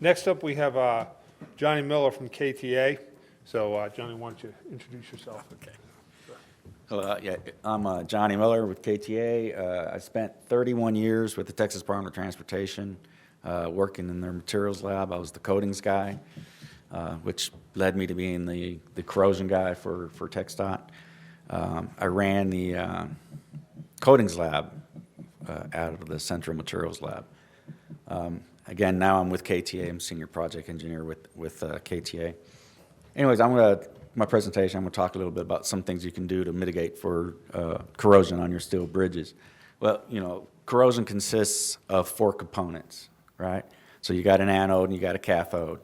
Next up, we have Johnny Miller from KTA. So, Johnny, why don't you introduce yourself? Okay. Hello, I'm Johnny Miller with KTA. I spent 31 years with the Texas Department of Transportation, working in their materials lab. I was the coatings guy, which led me to being the corrosion guy for TxDOT. I ran the coatings lab out of the Central Materials Lab. Again, now I'm with KTA. I'm senior project engineer with KTA. Anyways, my presentation, I'm going to talk a little bit about some things you can do to mitigate for corrosion on your steel bridges. Well, corrosion consists of 4 components, right? So you got an anode and you got a cathode.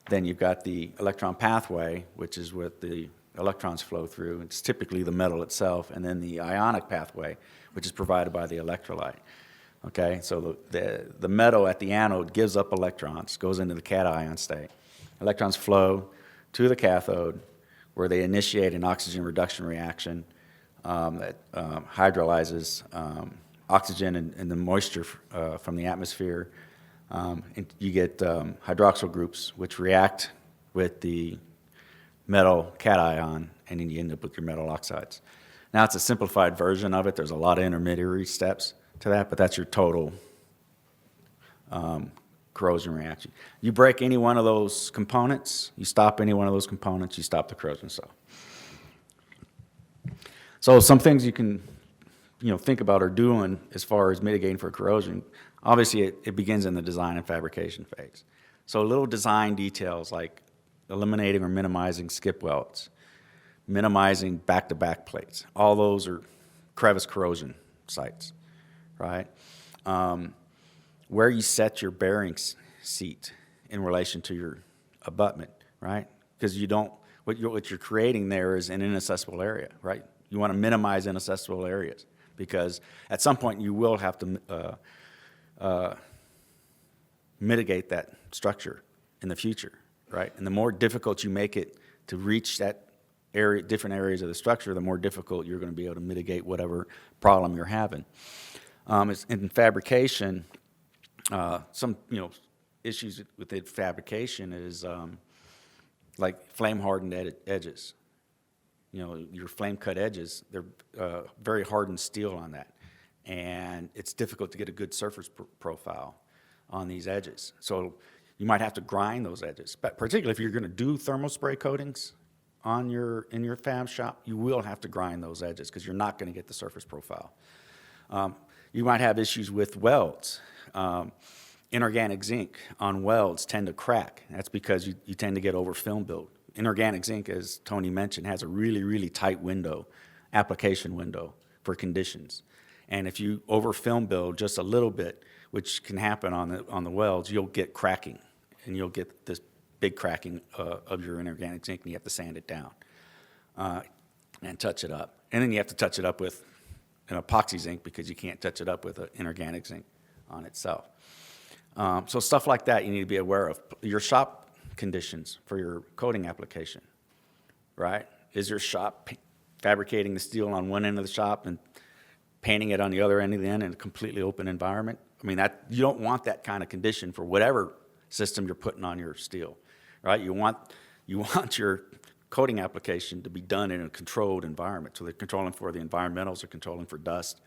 Then you've got the electron pathway, which is what the electrons flow through. It's typically the metal itself, and then the ionic pathway, which is provided by the electrolyte. Okay, so the metal at the anode gives up electrons, goes into the cation state. Electrons flow to the cathode, where they initiate an oxygen reduction reaction that hydrolyzes oxygen and the moisture from the atmosphere. And you get hydroxyl groups, which react with the metal cation, and then you end up with your metal oxides. Now, it's a simplified version of it. There's a lot of intermediary steps to that, but that's your total corrosion reaction. You break any one of those components, you stop any one of those components, you stop the corrosion cell. So some things you can think about or doing as far as mitigating for corrosion. Obviously, it begins in the design and fabrication phase. So little design details like eliminating or minimizing skip welds, minimizing back-to-back plates. All those are crevice corrosion sites, right? Where you set your bearing seat in relation to your abutment, right? Because what you're creating there is an inaccessible area, right? You want to minimize inaccessible areas because at some point you will have to mitigate that structure in the future, right? And the more difficult you make it to reach that area, different areas of the structure, the more difficult you're going to be able to mitigate whatever problem you're having. In fabrication, some issues with the fabrication is like flame hardened edges. Your flame cut edges, they're very hardened steel on that, and it's difficult to get a good surface profile on these edges. So you might have to grind those edges, but particularly if you're going to do thermal spray coatings in your fab shop, you will have to grind those edges because you're not going to get the surface profile. You might have issues with welds. Inorganic zinc on welds tend to crack. That's because you tend to get over film build. Inorganic zinc, as Tony mentioned, has a really, really tight application window for conditions. And if you over film build just a little bit, which can happen on the welds, you'll get cracking, and you'll get this big cracking of your inorganic zinc, and you have to sand it down and touch it up. And then you have to touch it up with an epoxy zinc because you can't touch it up with an inorganic zinc on itself. So stuff like that you need to be aware of. Your shop conditions for your coating application, right? Is your shop fabricating the steel on one end of the shop and painting it on the other end of the end in a completely open environment? I mean, you don't want that kind of condition for whatever system you're putting on your steel, right? You want your coating application to be done in a controlled environment. So they're controlling for the environmentals, they're controlling for dust.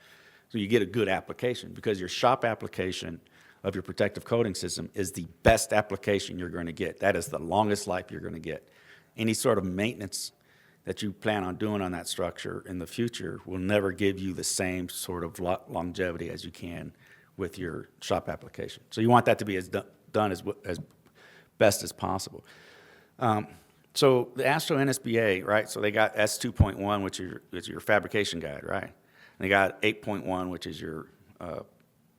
So you get a good application because your shop application of your protective coating system is the best application you're going to get. That is the longest life you're going to get. Any sort of maintenance that you plan on doing on that structure in the future will never give you the same sort of longevity as you can with your shop application. So you want that to be done as best as possible. So the ASTRO NSBA, right, so they got S2.1, which is your fabrication guide, right? And they got 8.1, which is your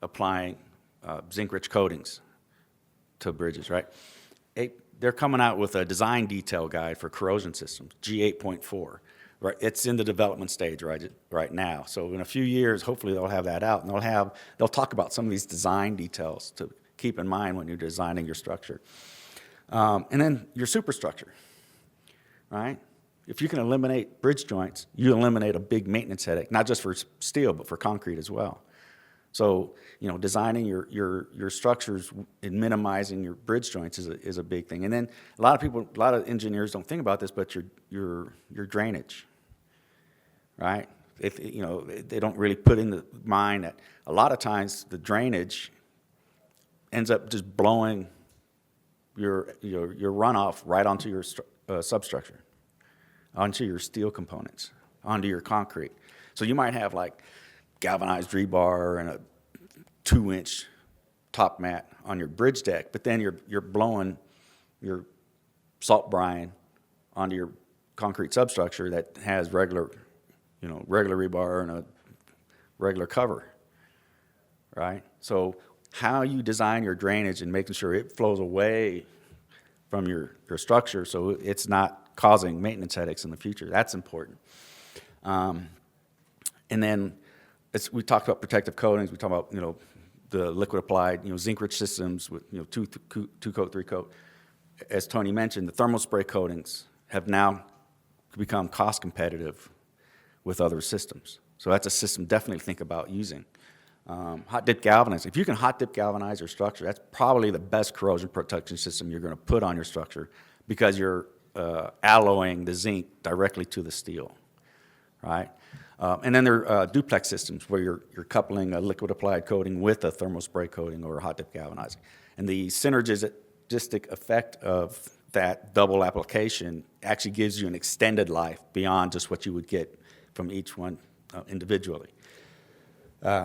applying zinc-rich coatings to bridges, right? They're coming out with a design detail guide for corrosion systems, G8.4. Right, it's in the development stage right now. So in a few years, hopefully they'll have that out, and they'll talk about some of these design details to keep in mind when you're designing your structure. And then your superstructure, right? If you can eliminate bridge joints, you eliminate a big maintenance headache, not just for steel, but for concrete as well. So, designing your structures and minimizing your bridge joints is a big thing. And then a lot of engineers don't think about this, but your drainage, right? If they don't really put in the mind that a lot of times the drainage ends up just blowing your runoff right onto your substructure, onto your steel components, onto your concrete. So you might have like galvanized rebar and a 2-inch top mat on your bridge deck, but then you're blowing your salt brine onto your concrete substructure that has regular rebar and a regular cover, right? So how you design your drainage and making sure it flows away from your structure so it's not causing maintenance headaches in the future, that's important. And then we talked about protective coatings. We talked about, the liquid applied, zinc-rich systems with, two-coat, three-coat. As Tony mentioned, the thermal spray coatings have now become cost competitive with other systems. So that's a system definitely to think about using. Hot dip galvanizing. If you can hot dip galvanize your structure, that's probably the best corrosion protection system you're going to put on your structure because you're alloying the zinc directly to the steel, right? And then there are duplex systems where you're coupling a liquid applied coating with a thermal spray coating or a hot dip galvanizing. And the synergistic effect of that double application actually gives you an extended life beyond just what you would get from each one individually.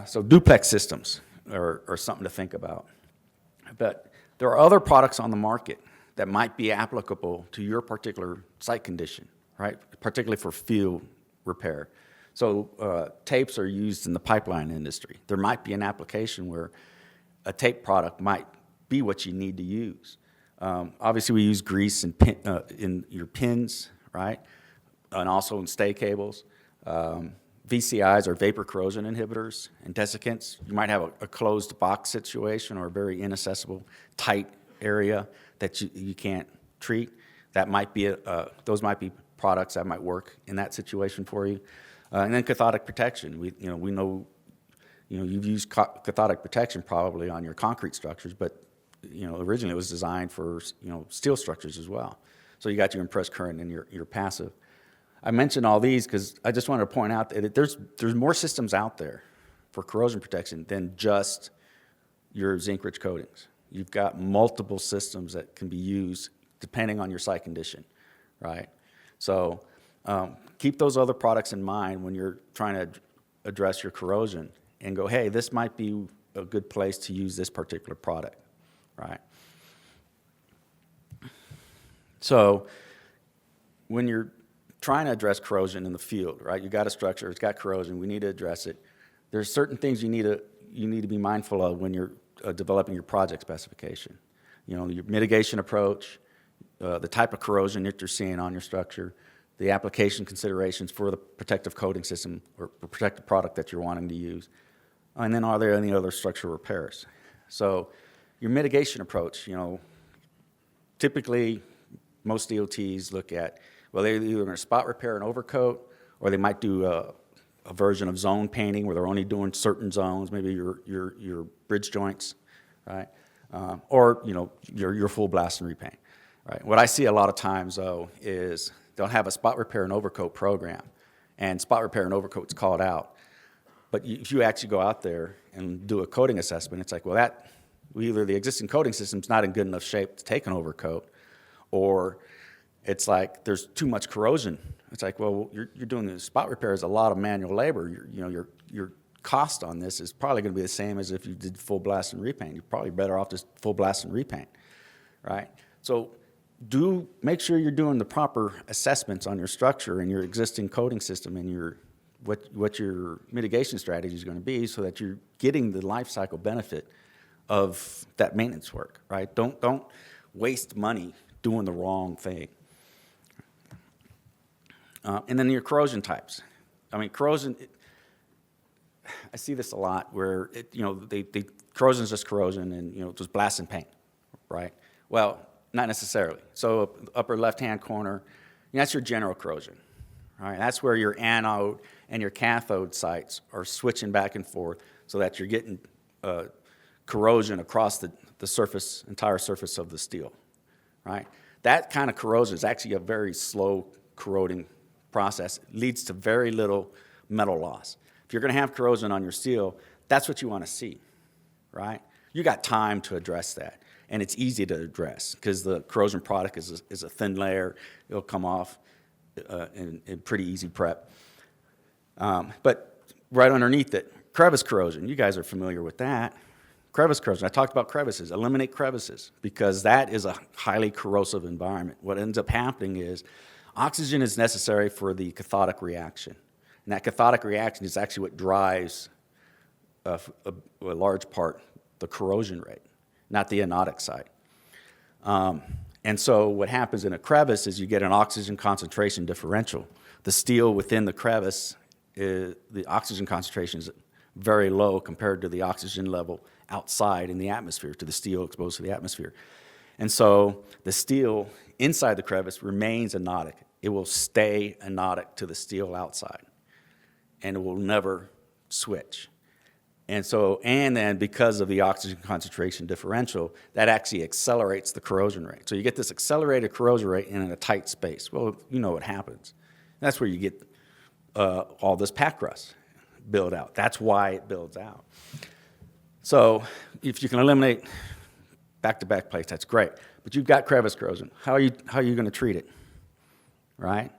So duplex systems are something to think about. But there are other products on the market that might be applicable to your particular site condition, right? Particularly for field repair. So tapes are used in the pipeline industry. There might be an application where a tape product might be what you need to use. Obviously, we use grease in your pins, right? And also in stay cables. VCIs are vapor corrosion inhibitors and desiccants. You might have a closed box situation or a very inaccessible, tight area that you can't treat. That might be those might be products that might work in that situation for you. And then cathodic protection. We know you've used cathodic protection probably on your concrete structures, but originally it was designed for steel structures as well. So you got your impressed current and your passive. I mentioned all these because I just wanted to point out that there's more systems out there for corrosion protection than just your zinc-rich coatings. You've got multiple systems that can be used depending on your site condition, right? So keep those other products in mind when you're trying to address your corrosion and go, hey, this might be a good place to use this particular product, right? So when you're trying to address corrosion in the field, right? You got a structure, it's got corrosion, we need to address it. There's certain things you need to be mindful of when you're developing your project specification. Your mitigation approach, the type of corrosion that you're seeing on your structure, the application considerations for the protective coating system or protective product that you're wanting to use, and then are there any other structural repairs? So your mitigation approach, typically most DOTs look at, well, they're either going to spot repair and overcoat, or they might do a version of zone painting where they're only doing certain zones, maybe your bridge joints, right? Or your full blast and repaint, right? What I see a lot of times though is they'll have a spot repair and overcoat program, and spot repair and overcoat's called out. But if you actually go out there and do a coating assessment, it's like, well, either the existing coating system's not in good enough shape to take an overcoat, or it's like there's too much corrosion. It's like, well, you're doing the spot repair is a lot of manual labor. Your cost on this is probably going to be the same as if you did full blast and repaint. You're probably better off just full blast and repaint, right? So make sure you're doing the proper assessments on your structure and your existing coating system and what your mitigation strategy is going to be, so that you're getting the life cycle benefit of that maintenance work, right? Don't waste money doing the wrong thing. And then your corrosion types. I mean, corrosion, I see this a lot where, corrosion is just corrosion and, just blast and paint, right? Well, not necessarily. So upper left-hand corner, that's your general corrosion, right? That's where your anode and your cathode sites are switching back and forth. so that you're getting corrosion across the surface, entire surface of the steel, right? That kind of corrosion is actually a very slow corroding process. It leads to very little metal loss. If you're going to have corrosion on your steel, that's what you want to see, right? You got time to address that, and it's easy to address because the corrosion product is a thin layer. It'll come off in pretty easy prep. But right underneath it, crevice corrosion. You guys are familiar with that. Crevice corrosion. I talked about crevices. Eliminate crevices because that is a highly corrosive environment. What ends up happening is oxygen is necessary for the cathodic reaction. And that cathodic reaction is actually what drives a large part the corrosion rate, not the anodic side. And so what happens in a crevice is you get an oxygen concentration differential. The steel within the crevice, the oxygen concentration is very low compared to the oxygen level outside in the atmosphere, to the steel exposed to the atmosphere. And so the steel inside the crevice remains anodic. It will stay anodic to the steel outside, and it will never switch. And then because of the oxygen concentration differential, that actually accelerates the corrosion rate. So you get this accelerated corrosion rate in a tight space. Well, you know what happens. That's where you get all this pack rust build out. That's why it builds out. So if you can eliminate back-to-back plates, that's great. But you've got crevice corrosion. How are you going to treat it, right?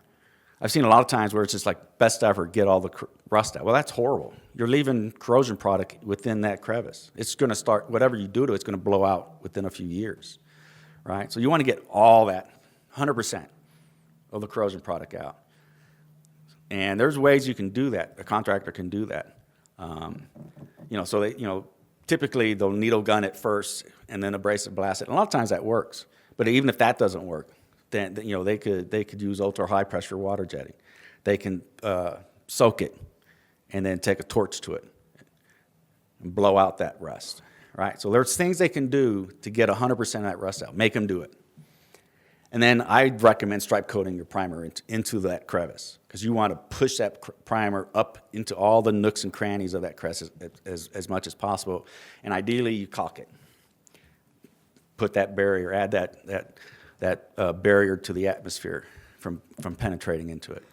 I've seen a lot of times where it's just like best effort, get all the rust out. Well, that's horrible. You're leaving corrosion product within that crevice. It's going to start, whatever you do to it, it's going to blow out within a few years, right? So you want to get all that, 100% of the corrosion product out. And there's ways you can do that. A contractor can do that. Typically they'll needle gun it first and then abrasive blast it. And a lot of times that works. But even if that doesn't work, then they could use ultra high pressure water jetting. They can soak it and then take a torch to it and blow out that rust, right? So there's things they can do to get 100% of that rust out. Make them do it. And then I'd recommend stripe coating your primer into that crevice because you want to push that primer up into all the nooks and crannies of that crevice as much as possible. And ideally, you caulk it. Put that barrier, add that barrier to the atmosphere from penetrating into it.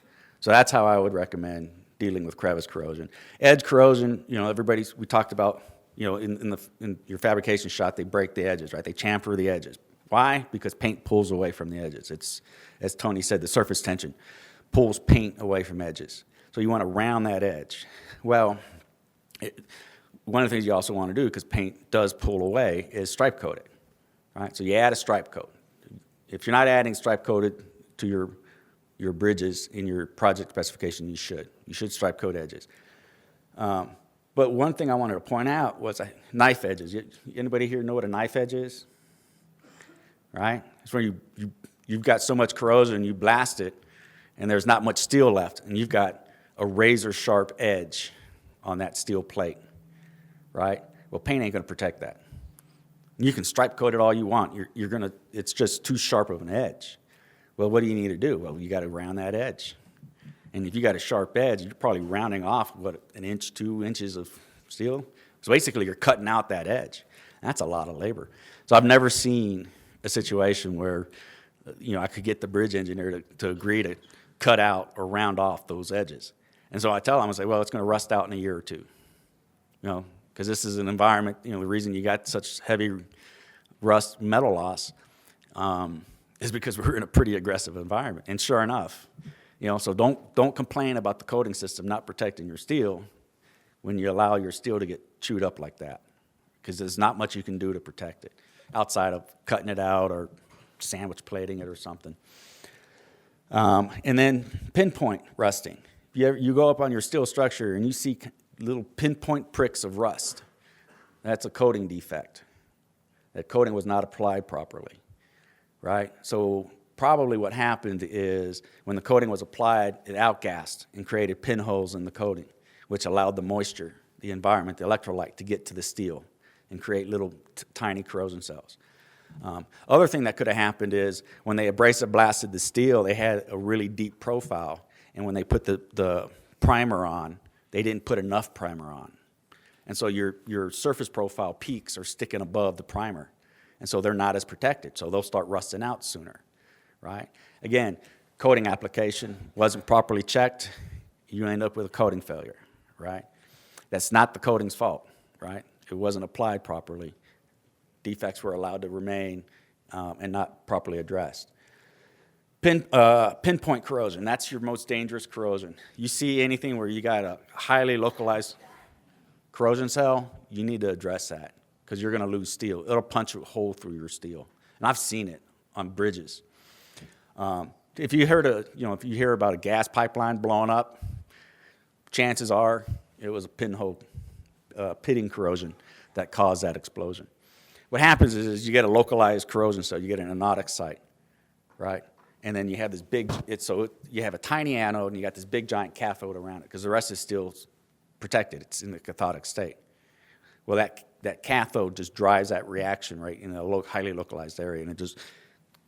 So that's how I would recommend dealing with crevice corrosion. Edge corrosion, we talked about, in your fabrication shot, they break the edges, right? They chamfer the edges. Why? Because paint pulls away from the edges. It's, as Tony said, the surface tension pulls paint away from edges. So you want to round that edge. Well, one of the things you also want to do, because paint does pull away, is stripe coat it, right? So you add a stripe coat. If you're not adding stripe coated to your bridges in your project specification, you should. You should stripe coat edges. But one thing I wanted to point out was knife edges. Anybody here know what a knife edge is? Right? It's where you've got so much corrosion, you blast it, and there's not much steel left, and you've got a razor-sharp edge on that steel plate, right? Well, paint ain't going to protect that. You can stripe coat it all you want. It's just too sharp of an edge. Well, what do you need to do? Well, you got to round that edge. And if you got a sharp edge, you're probably rounding off, an inch, 2 inches of steel? So basically, you're cutting out that edge. That's a lot of labor. So I've never seen a situation where, I could get the bridge engineer to agree to cut out or round off those edges. And so I tell them, I say, well, it's going to rust out in a year or two, because this is an environment, the reason you got such heavy rust metal loss is because we're in a pretty aggressive environment. And sure enough, so don't complain about the coating system not protecting your steel when you allow your steel to get chewed up like that, because there's not much you can do to protect it outside of cutting it out or sandwich plating it or something. And then pinpoint rusting. You go up on your steel structure and you see little pinpoint pricks of rust. That's a coating defect. That coating was not applied properly, right? So probably what happened is when the coating was applied, it outgassed and created pinholes in the coating, which allowed the moisture, the environment, the electrolyte to get to the steel and create little tiny corrosion cells. Other thing that could have happened is when they abrasive blasted the steel, they had a really deep profile, and when they put the primer on, they didn't put enough primer on. And so your surface profile peaks are sticking above the primer. And so they're not as protected. So they'll start rusting out sooner, right? Again, coating application wasn't properly checked. You end up with a coating failure, right? That's not the coating's fault, right? It wasn't applied properly. Defects were allowed to remain and not properly addressed. Pinpoint corrosion, that's your most dangerous corrosion. You see anything where you got a highly localized corrosion cell, you need to address that because you're going to lose steel. It'll punch a hole through your steel. And I've seen it on bridges. If you hear about a gas pipeline blowing up, chances are it was a pitting corrosion that caused that explosion. What happens is you get a localized corrosion cell, you get an anodic site, right? And then you have this you have a tiny anode and you got this big giant cathode around it because the rest is still protected. It's in the cathodic state. Well, that cathode just drives that reaction right in a highly localized area, and it just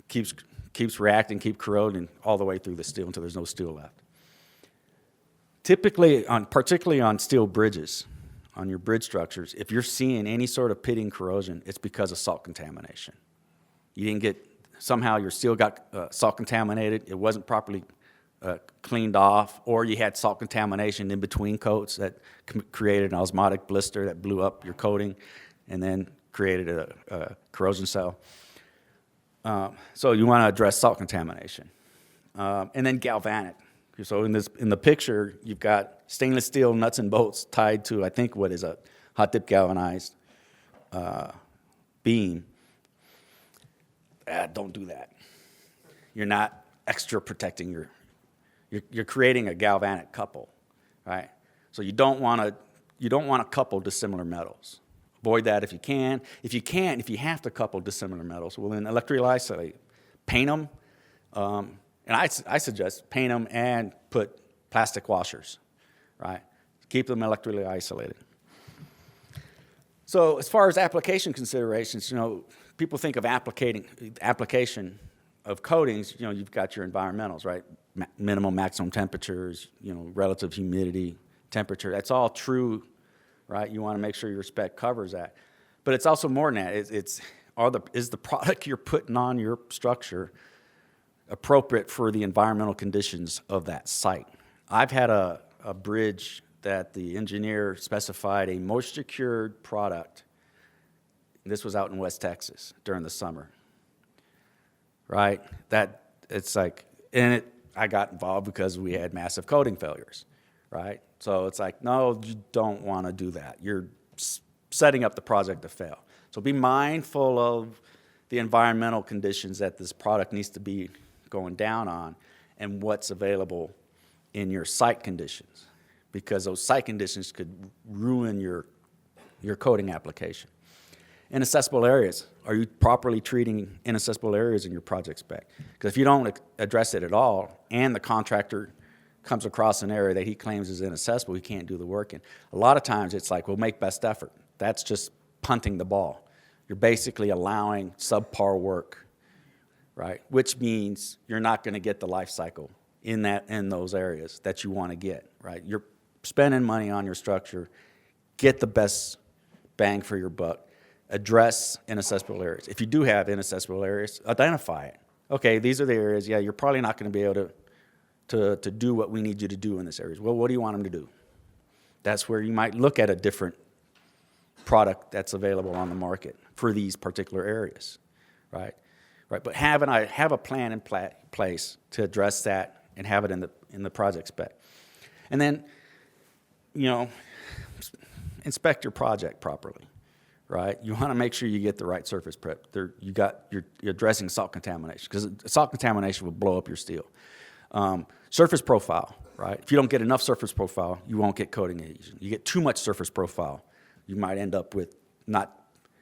keeps reacting, keep corroding all the way through the steel until there's no steel left. Typically, particularly on steel bridges, on your bridge structures, if you're seeing any sort of pitting corrosion, it's because of salt contamination. Somehow your steel got salt contaminated, it wasn't properly cleaned off, or you had salt contamination in between coats that created an osmotic blister that blew up your coating and then created a corrosion cell. So you want to address salt contamination. And then galvanic. So in the picture, you've got stainless steel nuts and bolts tied to, I think, what is a hot dip galvanized beam. Don't do that. You're not extra protecting you're creating a galvanic couple, right? So you don't want to couple dissimilar metals. Avoid that if you can. If you have to couple dissimilar metals, well then electrically isolate. Paint them, and I suggest paint them and put plastic washers, right? Keep them electrically isolated. So as far as application considerations, people think of application of coatings, you've got your environmentals, right? Minimum, maximum temperatures, relative humidity, temperature. That's all true, right? You want to make sure your spec covers that. But it's also more than that. Is the product you're putting on your structure appropriate for the environmental conditions of that site? I've had a bridge that the engineer specified a moisture-cured product. This was out in West Texas during the summer, right? I got involved because we had massive coating failures, right? So it's like, no, you don't want to do that. You're setting up the project to fail. So be mindful of the environmental conditions that this product needs to be going down on and what's available in your site conditions, because those site conditions could ruin your coating application. Inaccessible areas. Are you properly treating inaccessible areas in your project spec? Because if you don't address it at all and the contractor comes across an area that he claims is inaccessible, he can't do the work in. A lot of times it's like, we'll make best effort. That's just punting the ball. You're basically allowing subpar work, right? Which means you're not going to get the life cycle in those areas that you want to get, right? You're spending money on your structure. Get the best bang for your buck. Address inaccessible areas. If you do have inaccessible areas, identify it. Okay, these are the areas, you're probably not going to be able to do what we need you to do in this area. Well, what do you want them to do? That's where you might look at a different product that's available on the market for these particular areas, right? But have a plan in place to address that and have it in the project spec. And then, inspect your project properly. Right? You want to make sure you get the right surface prep. You're addressing salt contamination, because salt contamination will blow up your steel. Surface profile, right? If you don't get enough surface profile, you won't get coating adhesion. You get too much surface profile, you might end up with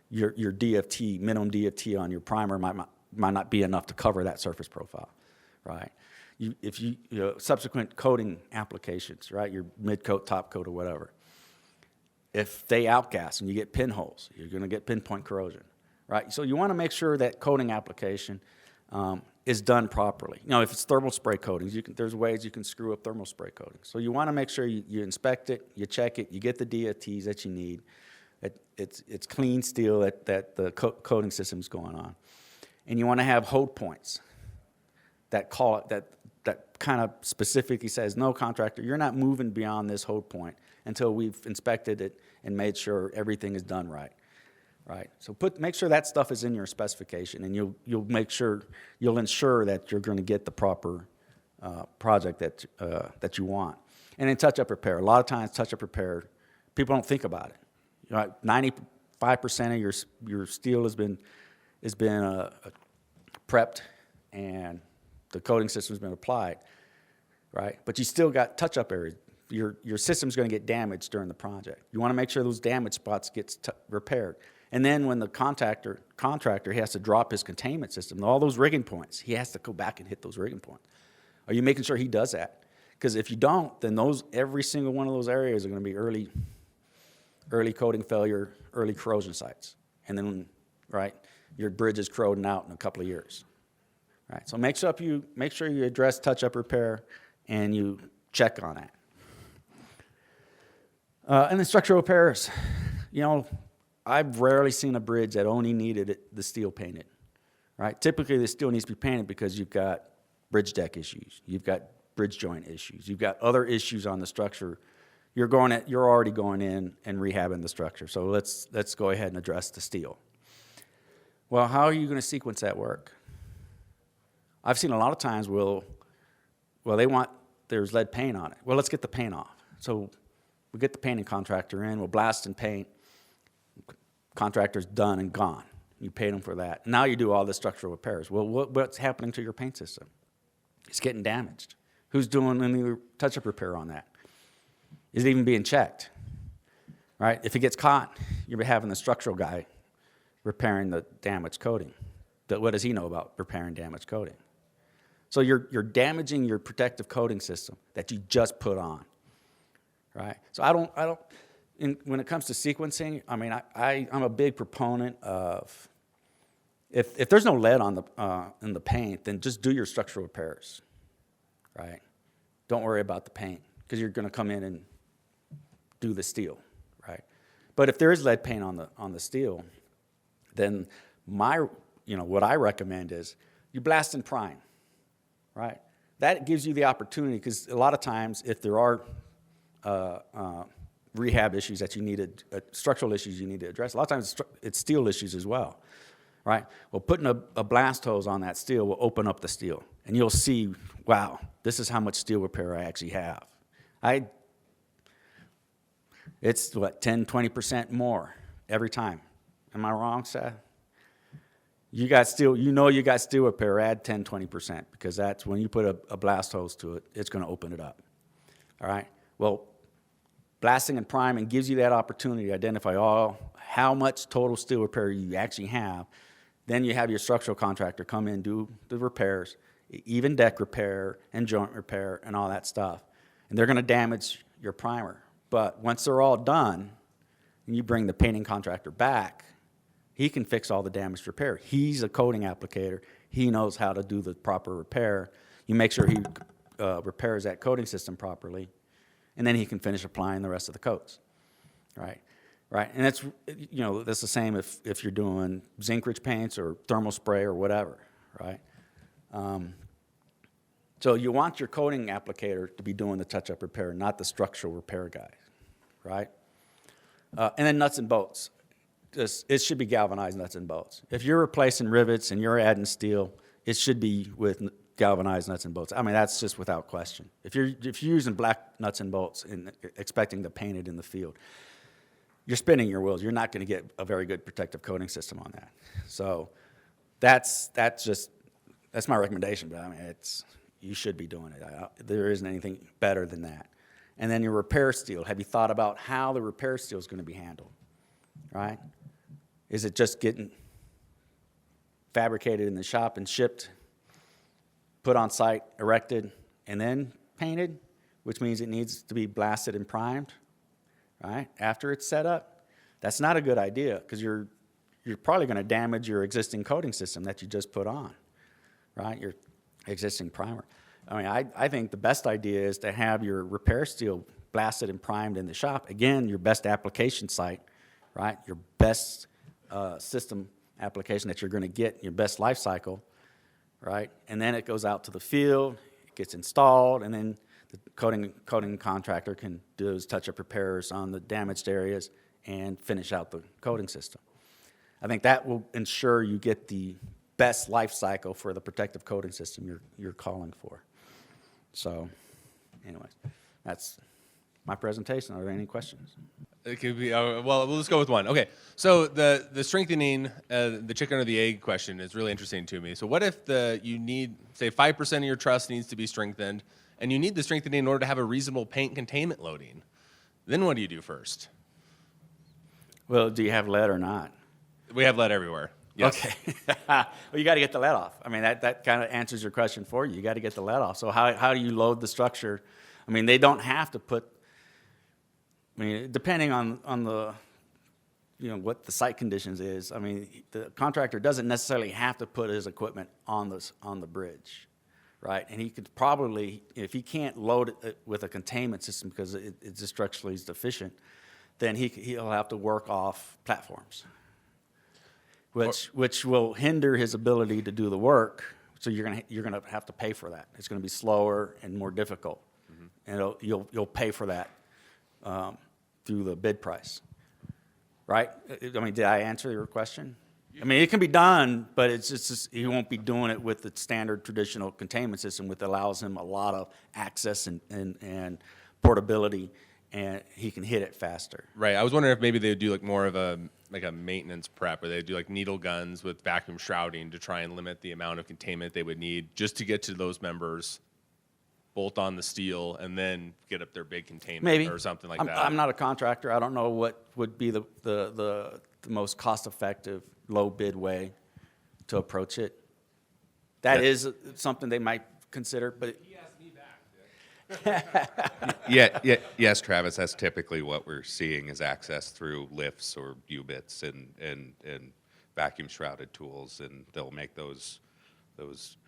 your DFT, minimum DFT on your primer might not be enough to cover that surface profile, right? Subsequent coating applications, right? Your mid coat, top coat, or whatever. If they outgas and you get pinholes, you're going to get pinpoint corrosion, right? So you want to make sure that coating application is done properly. You know, if it's thermal spray coatings, there's ways you can screw up thermal spray coatings. So you want to make sure you inspect it, you check it, you get the DOTs that you need. It's clean steel that the coating system's going on. And you want to have hold points that kind of specifically says, no, contractor, you're not moving beyond this hold point until we've inspected it and made sure everything is done right. Right? So make sure that stuff is in your specification, and you'll ensure that you're going to get the proper project that you want. And then touch-up repair. A lot of times, touch-up repair, people don't think about it. You know, 95% of your steel has been prepped, and the coating system's been applied, right? But you still got touch-up areas. Your system's going to get damaged during the project. You want to make sure those damaged spots get repaired. And then when the contractor he has to drop his containment system, all those rigging points, he has to go back and hit those rigging points. Are you making sure he does that? Because if you don't, then every single one of those areas are going to be early coating failure, early corrosion sites. And then, right, your bridge is corroding out in a couple of years. Right? So make sure you address touch-up repair and you check on that. And then structural repairs. You know, I've rarely seen a bridge that only needed the steel painted, right? Typically, the steel needs to be painted because you've got bridge deck issues, you've got bridge joint issues, you've got other issues on the structure. You're already going in and rehabbing the structure. So let's go ahead and address the steel. Well, how are you going to sequence that work? I've seen a lot of times, there's lead paint on it. Well, let's get the paint off. So we get the painting contractor in, we'll blast and paint. Contractor's done and gone. You paid them for that. Now you do all the structural repairs. Well, what's happening to your paint system? It's getting damaged. Who's doing any touch-up repair on that? Is it even being checked? Right? If it gets caught, you're having the structural guy repairing the damaged coating. What does he know about repairing damaged coating? So you're damaging your protective coating system that you just put on. Right? So when it comes to sequencing, I mean, I'm a big proponent of if there's no lead in the paint, then just do your structural repairs, right? Don't worry about the paint because you're going to come in and do the steel, right? But if there is lead paint on the steel, then what I recommend is you blast and prime, right? That gives you the opportunity because a lot of times if there are rehab issues that you needed, structural issues you need to address. A lot of times it's steel issues as well, right? Well, putting a blast hose on that steel will open up the steel, and you'll see, wow, this is how much steel repair I actually have. It's 10, 20% more every time. Am I wrong, Seth? You got steel repair, add 10, 20%, because that's when you put a blast hose to it, it's going to open it up, all right? Well, blasting and priming gives you that opportunity to identify how much total steel repair you actually have. Then you have your structural contractor come in, do the repairs, even deck repair and joint repair and all that stuff. And they're going to damage your primer. But once they're all done, and you bring the painting contractor back, he can fix all the damaged repair. He's a coating applicator. He knows how to do the proper repair. You make sure he repairs that coating system properly. And then he can finish applying the rest of the coats, right? Right, and that's the same if you're doing zinc-rich paints or thermal spray or whatever, right? So you want your coating applicator to be doing the touch-up repair, not the structural repair guy, right? And then nuts and bolts. It should be galvanized nuts and bolts. If you're replacing rivets and you're adding steel, it should be with galvanized nuts and bolts. I mean, that's just without question. If you're using black nuts and bolts and expecting to paint it in the field, you're spinning your wheels. You're not going to get a very good protective coating system on that. So that's my recommendation. But I mean, you should be doing it. There isn't anything better than that. And then your repair steel. Have you thought about how the repair steel is going to be handled? Right? Is it just getting fabricated in the shop and shipped, put on site, erected, and then painted, which means it needs to be blasted and primed, right, after it's set up? That's not a good idea because you're probably going to damage your existing coating system that you just put on, right? Your existing primer. I mean, I think the best idea is to have your repair steel blasted and primed in the shop. Again, your best application site, right? Your best system application that you're going to get, your best life cycle, right? And then it goes out to the field, it gets installed, and then the coating contractor can do those touch-up repairs on the damaged areas and finish out the coating system. I think that will ensure you get the best life cycle for the protective coating system you're calling for. So, anyways, that's my presentation. Are there any questions? It could be, well, we'll just go with one. Okay, so the strengthening, the chicken or the egg question is really interesting to me. So what if you need, say 5% of your truss needs to be strengthened, and you need the strengthening in order to have a reasonable paint containment loading? Then what do you do first? Well, do you have lead or not? We have lead everywhere. Yes. Okay. Well, you got to get the lead off. I mean, that kind of answers your question for you. You got to get the lead off. So how do you load the structure? I mean, they don't have to put, I mean, depending on the, what the site conditions is, I mean, the contractor doesn't necessarily have to put his equipment on the bridge, right? And he could probably, if he can't load it with a containment system because it's just structurally deficient, then he'll have to work off platforms, which will hinder his ability to do the work. So you're gonna have to pay for that. It's gonna be slower and more difficult, and you'll pay for that through the bid price, right? I mean, did I answer your question? I mean, it can be done, but it's just he won't be doing it with the standard traditional containment system, which allows him a lot of access and portability, and he can hit it faster. Right. I was wondering if maybe they would do like more of a maintenance prep, where they do like needle guns with vacuum shrouding to try and limit the amount of containment they would need just to get to those members, bolt on the steel, and then get up their big containment Maybe. or something like that. I'm not a contractor. I don't know what would be the most cost-effective, low-bid way to approach it. That is something they might consider, but He asked me back. Yes, Travis, that's typically what we're seeing is access through lifts or U-bits and vacuum shrouded tools, and they'll make those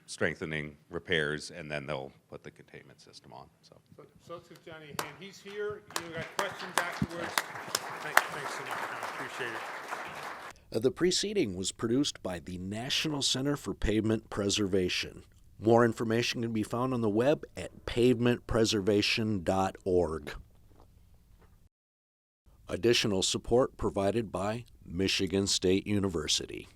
strengthening repairs, and then they'll put the containment system on. So to Johnny a hand. He's here. You got questions afterwards? Thanks so much, John. Appreciate it. The preceding was produced by the National Center for Pavement Preservation. More information can be found on the web at pavementpreservation.org. Additional support provided by Michigan State University.